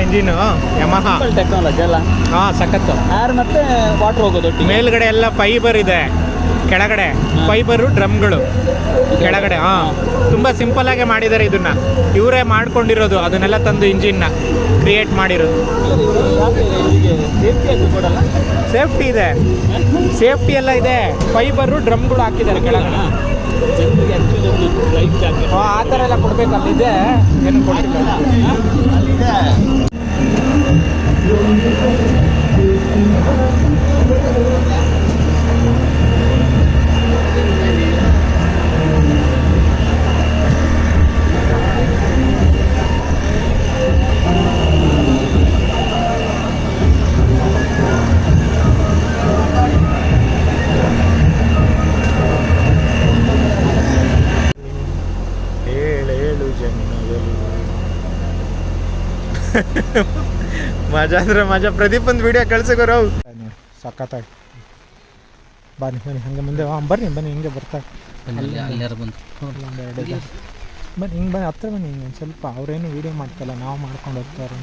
Engine Yamaha technology ಅಲ್ಲ. ಸಖತ್ತು. Air ಮತ್ತೆ ವಾಟರ್ ಹೋಗೋದು. ಮೇಲ್ಗಡೆ ಎಲ್ಲ ಫೈಬರ್ ಇದೆ, ಕೆಳಗಡೆ ಫೈಬರು ಡ್ರಮ್ಗಳು ಕೆಳಗಡೆ. ತುಂಬ ಸಿಂಪಲ್ ಆಗಿ ಮಾಡಿದ್ದಾರೆ ಇದನ್ನ. ಇವರೇ ಮಾಡ್ಕೊಂಡಿರೋದು, ಅದನ್ನೆಲ್ಲ ತಂದು ಇಂಜಿನ್ನ ಕ್ರಿಯೇಟ್ ಮಾಡಿರೋದು. ಸೇಫ್ಟಿ ಇದೆ, ಸೇಫ್ಟಿ ಎಲ್ಲ ಇದೆ. ಫೈಬರು ಡ್ರಮ್ಗಳು ಹಾಕಿದ್ದಾರೆ ಕೆಳಗಡೆ. ಆ ಥರ ಎಲ್ಲ ಕೊಡ್ಬೇಕಲ್ಲಿದೆ, ಏನು ಕೊಟ್ಟಿಲ್ಲ. ಮಜಾ ಅಂದ್ರೆ ಮಜಾ. ಪ್ರದೀಪ್ ಒಂದು ವಿಡಿಯೋ ಕಳ್ಸಿಗೋರು ನೋಡಿ, ಸಖತ್ತಾಗಿ. ಬನ್ನಿ ಬನ್ನಿ ಹಂಗೆ ಮುಂದೆ. ಬರ್ರಿ ಬನ್ನಿ, ಹಿಂಗೆ ಬರ್ತಾರೆ. ಬನ್ನಿ ಹಿಂಗೆ ಬನ್ನಿ, ಹತ್ರ ಬನ್ನಿ. ಹಿಂಗೆ ಸ್ವಲ್ಪ ಅವ್ರೇನು ವೀಡಿಯೋ ಮಾಡ್ತಲ್ಲ, ನಾವು ಮಾಡ್ಕೊಂಡು ಹೋಗ್ತಾರೆ.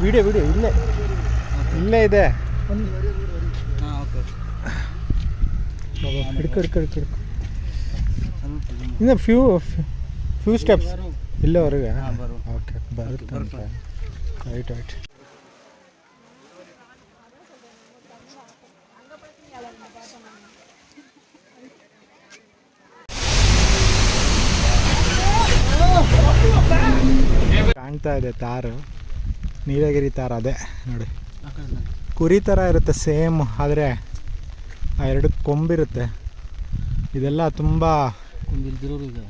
ವಿಡಿಯೋ ಇಲ್ಲೇ ಇದೆ. ಹಿಡ್ಕು ಇನ್ನು ಫ್ಯೂ ಸ್ಟೆಪ್ಸ್ ಇಲ್ಲವರೆಗೆ. ಓಕೆ, ಬರುತ್ತೆ. ರೈಟ್. ಕಾಣ್ತಾ ಇದೆ ತಾರು, ನೀಲಗಿರಿ ತಾರ. ಅದೇ ನೋಡಿ, ಕುರಿ ಥರ ಇರುತ್ತೆ ಸೇಮ್, ಆದರೆ ಆ ಎರಡು ಕೊಂಬಿರುತ್ತೆ. ಇದೆಲ್ಲ ತುಂಬ ಕೊಂಬಿಲ್ದಿರೋರು ಇದೆ.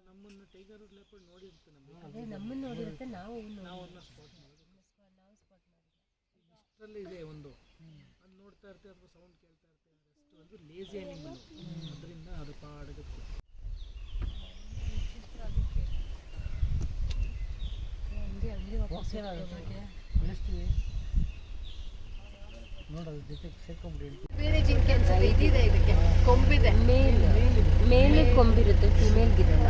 ನಮ್ಮನ್ನು ಟೈಗರ್ ಲೆಪರ್ಡ್ ನೋಡಿರುತ್ತೆ, ನಮ್ಮನ್ನು ನೋಡಿರುತ್ತೆ. ನಾವು ಇಷ್ಟರಲ್ಲಿ ಇದೆ ಒಂದು, ಅದು ನೋಡ್ತಾ ಇರ್ತೀವಿ ಅಥವಾ ಸೌಂಡ್ ಕೇಳ್ತಾ ಇರ್ತೀವಿ. ಅಷ್ಟು ಅದು ಲೇಜಿ ಅನಿಮಲ್, ಅದರಿಂದ ಅದು ಪಾಡಗುತ್ತೆ. ನೋಡೋದು ಜೊತೆ ಸೇರ್ಕೊಂಡ್ಬಿಡಿ. ಬೇರೆ ಜಿಂಕೆ ಅನ್ಸುತ್ತೆ, ಇದಿದೆ, ಇದಕ್ಕೆ ಕೊಂಬಿದೆ. ಮೇಲೆ ಕೊಂಬಿರುತ್ತೆ, ಫಿಮೇಲ್ಗಿದೆಲ್ಲ.